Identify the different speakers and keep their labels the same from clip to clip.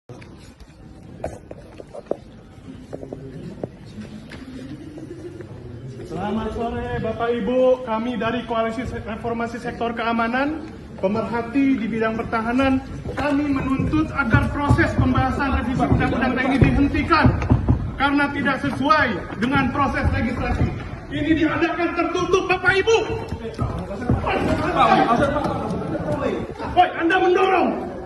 Speaker 1: Selamat sore Bapak Ibu, kami dari Koalisi Reformasi Sektor Keamanan, pemerhati di bidang pertahanan, kami menuntut agar proses pembahasan revisi Undang-Undang TNI dihentikan karena tidak sesuai dengan proses legislasi. Ini diadakan tertutup Bapak Ibu. Woi, Anda mendorong.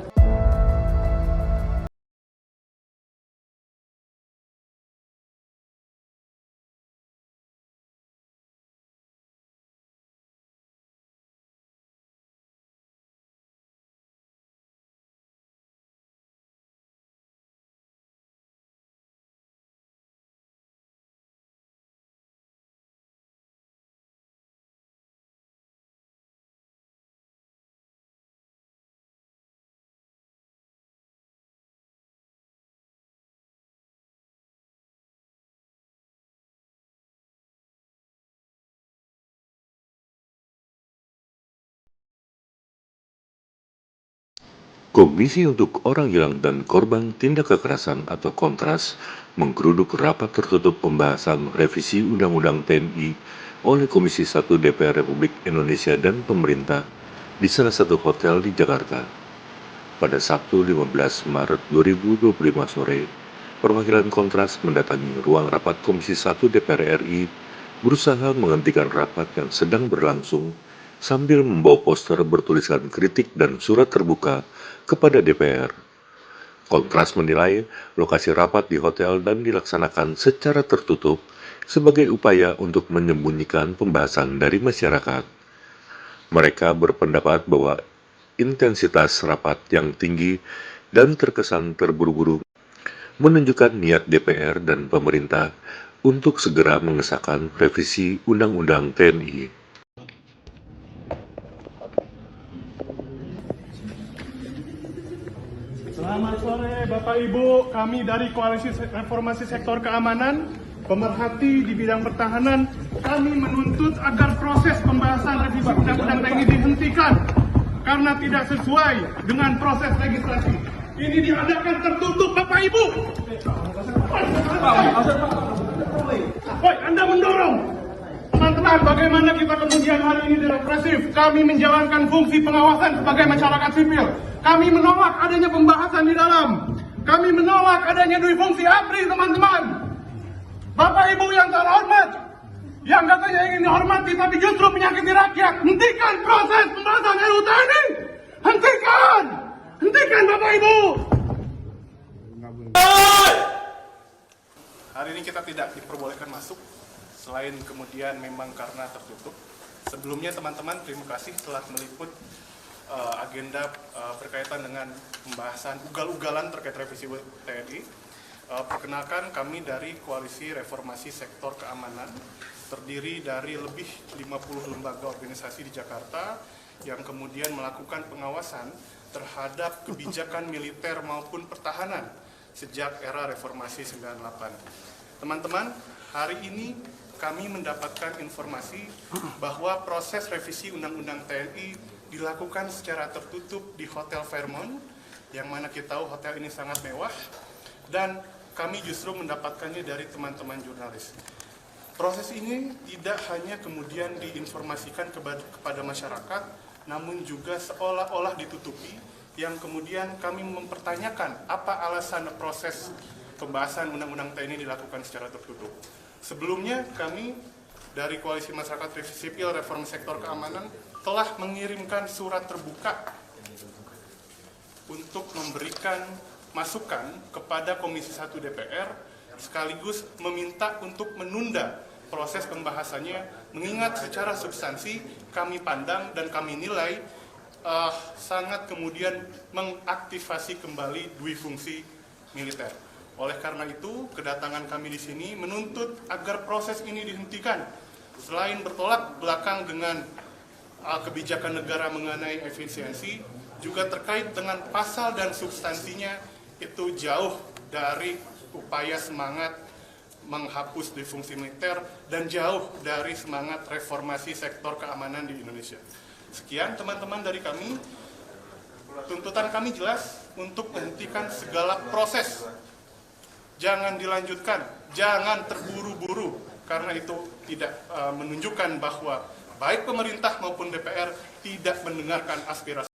Speaker 2: Komisi untuk Orang Hilang dan Korban Tindak Kekerasan atau Kontras menggeruduk rapat tertutup pembahasan revisi Undang-Undang TNI oleh Komisi 1 DPR Republik Indonesia dan pemerintah di salah satu hotel di Jakarta. Pada Sabtu 15 Maret 2025 sore, perwakilan Kontras mendatangi ruang rapat Komisi 1 DPR RI berusaha menghentikan rapat yang sedang berlangsung sambil membawa poster bertuliskan kritik dan surat terbuka kepada DPR. Kontras menilai lokasi rapat di hotel dan dilaksanakan secara tertutup sebagai upaya untuk menyembunyikan pembahasan dari masyarakat. Mereka berpendapat bahwa intensitas rapat yang tinggi dan terkesan terburu-buru menunjukkan niat DPR dan pemerintah untuk segera mengesahkan revisi Undang-Undang TNI.
Speaker 1: Selamat sore Bapak Ibu, kami dari Koalisi Reformasi Sektor Keamanan, pemerhati di bidang pertahanan, kami menuntut agar proses pembahasan revisi Undang-Undang TNI dihentikan karena tidak sesuai dengan proses legislasi. Ini diadakan tertutup Bapak Ibu. Woi, Anda mendorong. Teman-teman, bagaimana kita kemudian hari ini represif? Kami menjalankan fungsi pengawasan sebagai masyarakat sipil. Kami menolak adanya pembahasan di dalam. Kami menolak adanya dui fungsi APRI, teman-teman. Bapak Ibu yang terhormat, yang katanya ingin dihormati tapi justru menyakiti rakyat, hentikan proses pembahasan RUU TNI. Hentikan! Hentikan Bapak Ibu!
Speaker 3: Hari ini kita tidak diperbolehkan masuk, selain kemudian memang karena tertutup. Sebelumnya teman-teman, terima kasih telah meliput agenda berkaitan dengan pembahasan ugal-ugalan terkait revisi TNI. Perkenalkan, kami dari Koalisi Reformasi Sektor Keamanan, terdiri dari lebih 50 lembaga organisasi di Jakarta yang kemudian melakukan pengawasan terhadap kebijakan militer maupun pertahanan sejak era Reformasi 98. Teman-teman, hari ini kami mendapatkan informasi bahwa proses revisi Undang-Undang TNI dilakukan secara tertutup di Hotel Fairmont, yang mana kita tahu hotel ini sangat mewah, dan kami justru mendapatkannya dari teman-teman jurnalis. Proses ini tidak hanya kemudian diinformasikan kepada masyarakat, namun juga seolah-olah ditutupi, yang kemudian kami mempertanyakan apa alasan proses pembahasan Undang-Undang TNI dilakukan secara tertutup. Sebelumnya kami dari Koalisi Masyarakat Sipil Reform Sektor Keamanan telah mengirimkan surat terbuka untuk memberikan masukan kepada Komisi 1 DPR sekaligus meminta untuk menunda proses pembahasannya, mengingat secara substansi kami pandang dan kami nilai sangat kemudian mengaktifasi kembali dui fungsi militer. Oleh karena itu, kedatangan kami di sini menuntut agar proses ini dihentikan. Selain bertolak belakang dengan kebijakan negara mengenai efisiensi, juga terkait dengan pasal dan substansinya itu jauh dari upaya semangat menghapus dui fungsi militer dan jauh dari semangat reformasi sektor keamanan di Indonesia. Sekian teman-teman dari kami. Tuntutan kami jelas, untuk menghentikan segala proses. Jangan dilanjutkan, jangan terburu-buru, karena itu tidak menunjukkan bahwa baik pemerintah maupun DPR tidak mendengarkan aspirasi